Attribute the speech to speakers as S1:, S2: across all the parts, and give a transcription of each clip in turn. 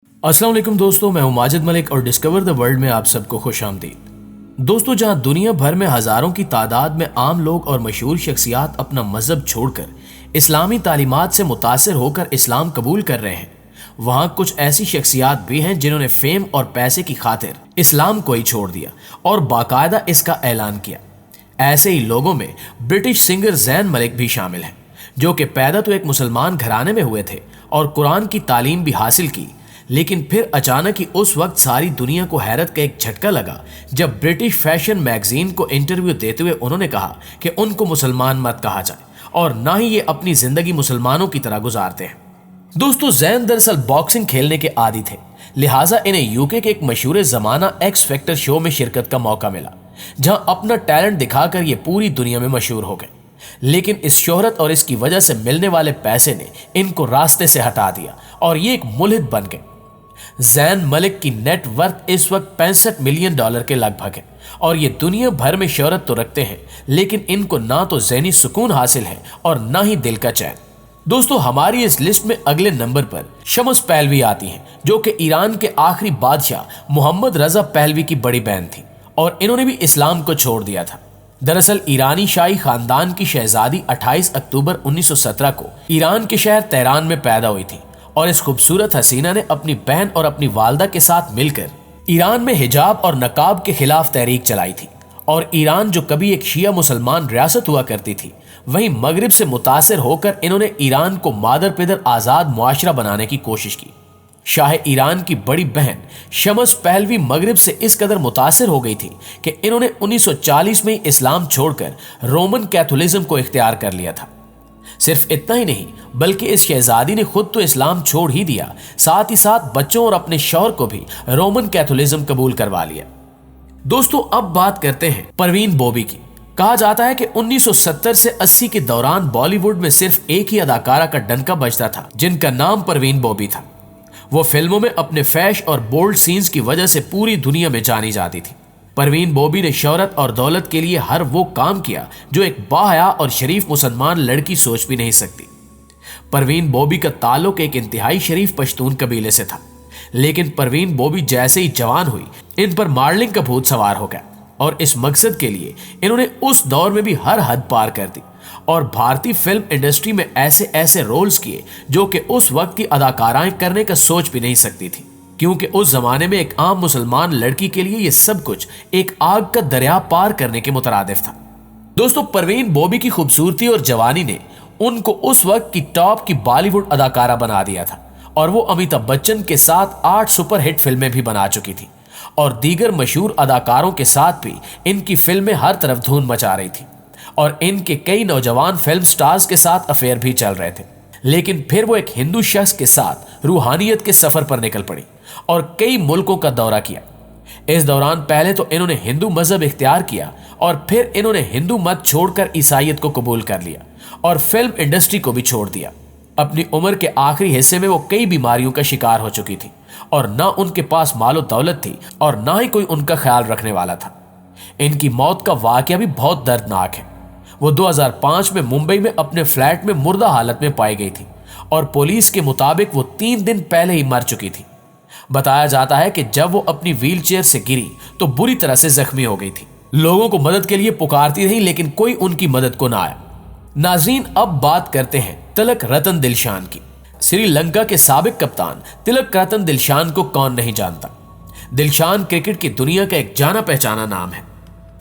S1: अस्सलाम वालेकुम दोस्तों, मैं हूं माजिद मलिक और डिस्कवर द वर्ल्ड में आप सबको खुश आमदीद। दोस्तों, जहां दुनिया भर में हजारों की तादाद में आम लोग और मशहूर शख्सियात अपना मजहब छोड़कर इस्लामी तालीमात से मुतासर होकर इस्लाम कबूल कर रहे हैं, वहां कुछ ऐसी शख्सियात भी हैं जिन्होंने फेम और पैसे की खातिर इस्लाम को ही छोड़ दिया और बाकायदा इसका ऐलान किया। ऐसे ही लोगों में ब्रिटिश सिंगर ज़ैन मलिक भी शामिल हैं, जो कि पैदा तो एक मुसलमान घराने में हुए थे और कुरान की तालीम भी हासिल की, लेकिन फिर अचानक ही उस वक्त सारी दुनिया को हैरत का एक झटका लगा जब ब्रिटिश फैशन मैगजीन को इंटरव्यू देते हुए उन्होंने कहा कि उनको मुसलमान मत कहा जाए और ना ही ये अपनी जिंदगी मुसलमानों की तरह गुजारते हैं। दोस्तों, ज़ैन दरअसल बॉक्सिंग खेलने के आदी थे, लिहाजा इन्हें यूके के एक मशहूर जमाना एक्स फैक्टर शो में शिरकत का मौका मिला, जहां अपना टैलेंट दिखाकर ये पूरी दुनिया में मशहूर हो गए। लेकिन इस शोहरत और इसकी वजह से मिलने वाले पैसे ने इनको रास्ते से हटा दिया और ये एक मुल्हिद बन गए। ज़ैन मलिक की नेट वर्थ इस वक्त $65 मिलियन के लगभग है और ये दुनिया भर में शोहरत तो रखते हैं, लेकिन इनको ना तो ज़हनी सुकून हासिल है और ना ही दिल का चैन। दोस्तों, हमारी इस लिस्ट में अगले नंबर पर शम्स पहलवी आती हैं, जो कि ईरान के आखिरी बादशाह मोहम्मद रजा पहलवी की बड़ी बहन थी और इन्होंने भी इस्लाम को छोड़ दिया था। दरअसल ईरानी शाही खानदान की शहजादी 28 अक्टूबर 1917 को ईरान के शहर तेहरान में पैदा हुई थी और इस खूबसूरत हसीना ने अपनी बहन और अपनी वालदा के साथ मिलकर ईरान में हिजाब और नकाब के खिलाफ तहरीक चलाई थी। और ईरान जो कभी एक शिया मुसलमान रियासत हुआ करती थी, वहीं मगरिब से मुतासिर होकर इन्होंने ईरान को मादर पिदर आजाद मुआशरा बनाने की कोशिश की। शाह ईरान की बड़ी बहन शम्स पहलवी मगरिब से इस कदर मुतासिर हो गई थी कि इन्होंने 1940 में इस्लाम छोड़कर रोमन कैथोलिज्म को इख्तियार कर लिया था। सिर्फ इतना ही नहीं, बल्कि इस शहजादी ने खुद तो इस्लाम छोड़ ही दिया, साथ ही साथ बच्चों और अपने शौहर को भी रोमन कैथोलिज्म कबूल करवा लिया। दोस्तों, अब बात करते हैं परवीन बॉबी की। कहा जाता है कि 1970 से 80 के दौरान बॉलीवुड में सिर्फ एक ही अदाकारा का डंका बजता था, जिनका नाम परवीन बॉबी था। वो फिल्मों में अपने फैश और बोल्ड सीन्स की वजह से पूरी दुनिया में जानी जाती थी। परवीन बॉबी ने शोहरत और दौलत के लिए हर वो काम किया जो एक बाहया और शरीफ मुसलमान लड़की सोच भी नहीं सकती। परवीन बॉबी का ताल्लुक एक इंतहाई शरीफ पश्तून कबीले से था, लेकिन परवीन बॉबी जैसे ही जवान हुई, इन पर मॉडलिंग का भूत सवार हो गया और इस मकसद के लिए इन्होंने उस दौर में भी हर हद पार कर दी और भारतीय फिल्म इंडस्ट्री में ऐसे ऐसे रोल्स किए जो कि उस वक्त की अदाकाराएं करने का सोच भी नहीं सकती थी, क्योंकि उस जमाने में एक आम मुसलमान लड़की के लिए यह सब कुछ एक आग का दरिया पार करने के मुतरादिफ था। दोस्तों, परवीन बॉबी की खूबसूरती और जवानी ने उनको उस वक्त की टॉप की बॉलीवुड अदाकारा बना दिया था और वो अमिताभ बच्चन के साथ 8 सुपरहिट फिल्में भी बना चुकी थी और दीगर मशहूर अदाकारों के साथ भी इनकी फिल्में हर तरफ धूम मचा रही थी और इनके कई नौजवान फिल्म स्टार्स के साथ अफेयर भी चल रहे थे। लेकिन फिर वो एक हिंदू शख्स के साथ रूहानियत के सफर पर निकल पड़ी और कई मुल्कों का दौरा किया। इस दौरान पहले तो इन्होंने हिंदू मजहब इख्तियार किया और फिर इन्होंने हिंदू मत छोड़कर ईसाईयत को कबूल कर लिया और फिल्म इंडस्ट्री को भी छोड़ दिया। अपनी उम्र के आखिरी हिस्से में वो कई बीमारियों का शिकार हो चुकी थी और ना उनके पास मालो दौलत थी और ना ही कोई उनका ख्याल रखने वाला था। इनकी मौत का वाकया भी बहुत दर्दनाक है। वो 2005 में मुंबई में अपने फ्लैट में मुर्दा हालत में पाई गई थी और पुलिस के मुताबिक वो 3 दिन पहले ही मर चुकी थी। बताया जाता है कि जब वो अपनी व्हीलचेयर से गिरी तो बुरी तरह से जख्मी हो गई थी। लोगों को मदद के लिए पुकारती रही, लेकिन कोई उनकी मदद को ना आया। नाज़रीन, अब बात करते हैं तिलक रतन दिलशान की। श्रीलंका के साबिक कप्तान तिलक रतन दिलशान को कौन नहीं जानता। दिलशान क्रिकेट की दुनिया का एक जाना पहचाना नाम है।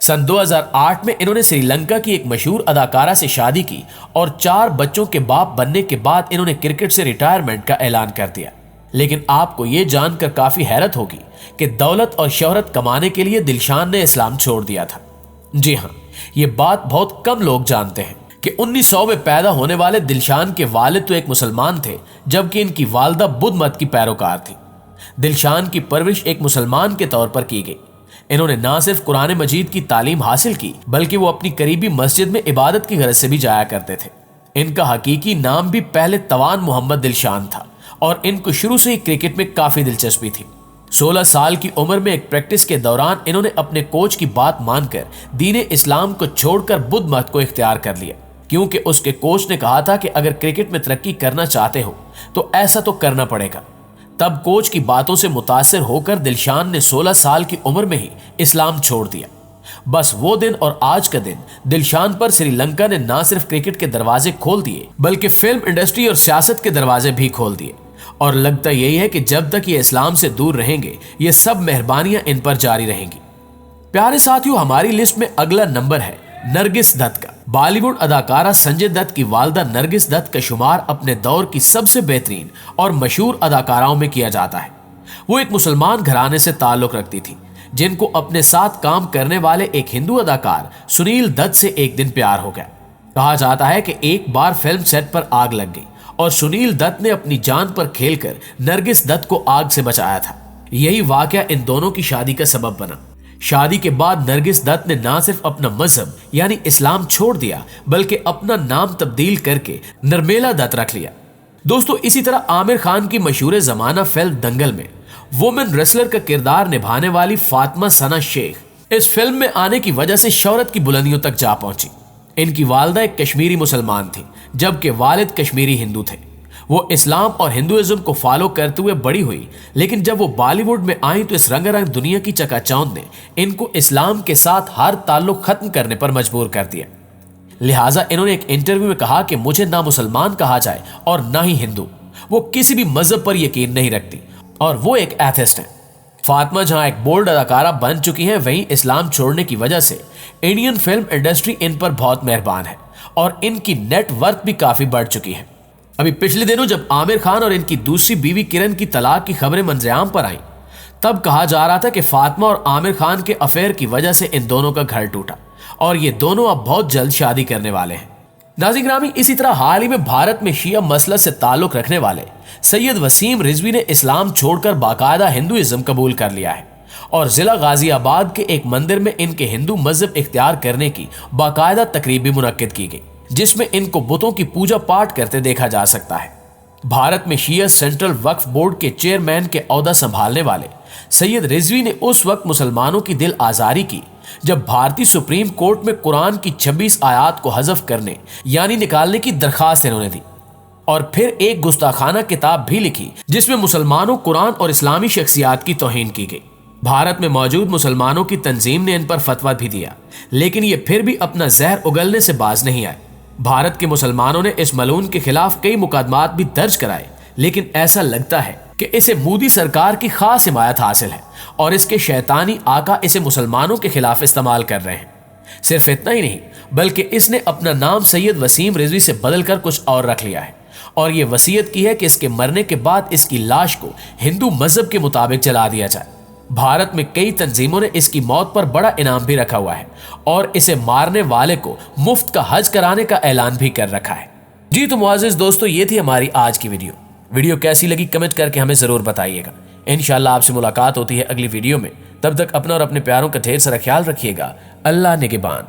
S1: सन 2008 में इन्होंने श्रीलंका की एक मशहूर अदाकारा से शादी की और 4 बच्चों के बाप बनने के बाद इन्होंने क्रिकेट से रिटायरमेंट का ऐलान कर दिया। लेकिन आपको यह जानकर काफी हैरत होगी कि दौलत और शोहरत कमाने के लिए दिलशान ने इस्लाम छोड़ दिया था। जी हाँ, ये बात बहुत कम लोग जानते हैं कि 1900 में पैदा होने वाले दिलशान के वालिद तो एक मुसलमान थे, जबकि इनकी वालदा बुद्ध मत की पैरोकार थी। दिलशान की परवरिश एक मुसलमान के तौर पर की गई। इन्होंने ना सिर्फ कुरान मजीद की तालीम हासिल की, बल्कि वो अपनी करीबी मस्जिद में इबादत की गरज से भी जाया करते थे। इनका हकीकी नाम भी पहले तवान मोहम्मद दिलशान था और इनको शुरू से ही क्रिकेट में काफी दिलचस्पी थी। 16 साल की उम्र में एक प्रैक्टिस के दौरान इन्होंने अपने कोच की बात मानकर दीन इस्लाम को छोड़कर बुद्ध मत को इख्तियार कर लिया, क्योंकि उसके कोच ने कहा था कि अगर क्रिकेट में तरक्की करना चाहते हो तो ऐसा तो करना पड़ेगा। तब कोच की बातों से मुतासिर होकर दिलशान ने 16 साल की उम्र में ही इस्लाम छोड़ दिया। बस वो दिन और आज का दिन दिलशान पर श्रीलंका ने ना सिर्फ क्रिकेट के दरवाजे खोल दिए बल्कि फिल्म इंडस्ट्री और सियासत के दरवाजे भी खोल दिए। और लगता यही है कि जब तक ये इस्लाम से दूर रहेंगे ये सब मेहरबानियां इन पर जारी रहेंगी। प्यारे साथियों, हमारी लिस्ट में अगला नंबर है नरगिस दत्त का। बॉलीवुड अदाकारा संजय दत्त की वालदा नरगिस दत्त का शुमार अपने दौर की सबसे बेहतरीन और मशहूर अदाकाराओं में किया जाता है। वो एक मुसलमान घराने से ताल्लुक रखती थी जिनको अपने साथ काम करने वाले एक हिंदू अदाकार सुनील दत्त से एक दिन प्यार हो गया। कहा जाता है कि एक बार फिल्म सेट पर आग लग गई और सुनील दत्त ने अपनी जान पर खेलकर नरगिस दत्त को आग से बचाया था। यही वाकया इन दोनों की शादी का सबब बना। शादी के बाद नरगिस दत्त ने ना सिर्फ अपना मजहब यानी इस्लाम छोड़ दिया बल्कि अपना नाम तब्दील करके नरमेला दत्त रख लिया। दोस्तों, इसी तरह आमिर खान की मशहूर जमाना फिल्म दंगल में वुमेन रेसलर का किरदार निभाने वाली फातिमा सना शेख इस फिल्म में आने की वजह से शोहरत की बुलंदियों तक जा पहुंची। इनकी वालदा एक कश्मीरी मुसलमान थी जबकि वालिद कश्मीरी हिंदू थे। वो इस्लाम और हिंदुइज्म को फॉलो करते हुए बड़ी हुई, लेकिन जब वो बॉलीवुड में आई तो इस रंगारंग दुनिया की चकाचौंध ने इनको इस्लाम के साथ हर ताल्लुक खत्म करने पर मजबूर कर दिया। लिहाजा इन्होंने एक इंटरव्यू में कहा कि मुझे ना मुसलमान कहा जाए और ना ही हिंदू। वो किसी भी मजहब पर यकीन नहीं रखती और वो एक एथिस्ट है। फातिमा जहां एक बोल्ड अदाकारा बन चुकी हैं, वहीं इस्लाम छोड़ने की वजह से इंडियन फिल्म इंडस्ट्री इन पर बहुत मेहरबान है और इनकी नेटवर्थ भी काफी बढ़ चुकी है। अभी पिछले दिनों जब आमिर खान और इनकी दूसरी बीवी किरण की तलाक की खबरें मंजरेआम पर आईं, तब कहा जा रहा था कि फातिमा और आमिर खान के अफेयर की वजह से इन दोनों का घर टूटा और ये दोनों अब बहुत जल्द शादी करने वाले हैं। नाज़रीन ग्रामी, इसी तरह हाल ही में भारत में शिया मसलक से ताल्लुक रखने वाले सैयद वसीम रिजवी ने इस्लाम छोड़कर बाकायदा हिंदुइज्म कबूल कर लिया है और जिला गाजियाबाद के एक मंदिर में इनके हिंदू मजहब इख्तियार करने की बाकायदा तकरीब भी मुनक्किद की गई जिसमें इनको बुतों की पूजा पाठ करते देखा जा सकता है। भारत में शिया सेंट्रल वक्फ बोर्ड के चेयरमैन के ओहदा संभालने वाले सैयद रिजवी ने उस वक्त मुसलमानों की दिल आजारी की जब भारतीय सुप्रीम कोर्ट में कुरान की 26 आयात को हज़फ करने यानी निकालने की दरखास्त इन्होंने दी और फिर एक गुस्ताखाना किताब भी लिखी जिसमें मुसलमानों, कुरान और इस्लामी शख्सियात की तौहीन की गई। भारत में मौजूद मुसलमानों की तंजीम ने इन पर फतवा भी दिया, लेकिन ये फिर भी अपना जहर उगलने से बाज नहीं आए। भारत के मुसलमानों ने इस मलून के खिलाफ कई मुकदमात भी दर्ज कराए, लेकिन ऐसा लगता है कि इसे मोदी सरकार की खास हिमायत हासिल है और इसके शैतानी आका इसे मुसलमानों के खिलाफ इस्तेमाल कर रहे हैं। सिर्फ इतना ही नहीं बल्कि इसने अपना नाम सैयद वसीम रिजवी से बदलकर कुछ और रख लिया है और ये वसीयत की है कि इसके मरने के बाद इसकी लाश को हिंदू मजहब के मुताबिक जला दिया जाए। भारत में कई तंजीमों ने इसकी मौत पर बड़ा इनाम भी रखा हुआ है और इसे मारने वाले को मुफ्त का हज कराने का ऐलान भी कर रखा है। जी तो मुआज़िज़ दोस्तों, ये थी हमारी आज की वीडियो कैसी लगी कमेंट करके हमें जरूर बताइएगा। इंशाल्लाह आपसे मुलाकात होती है अगली वीडियो में। तब तक अपना और अपने प्यारों का ढेर सारा ख्याल रखिएगा। अल्लाह निगहबान।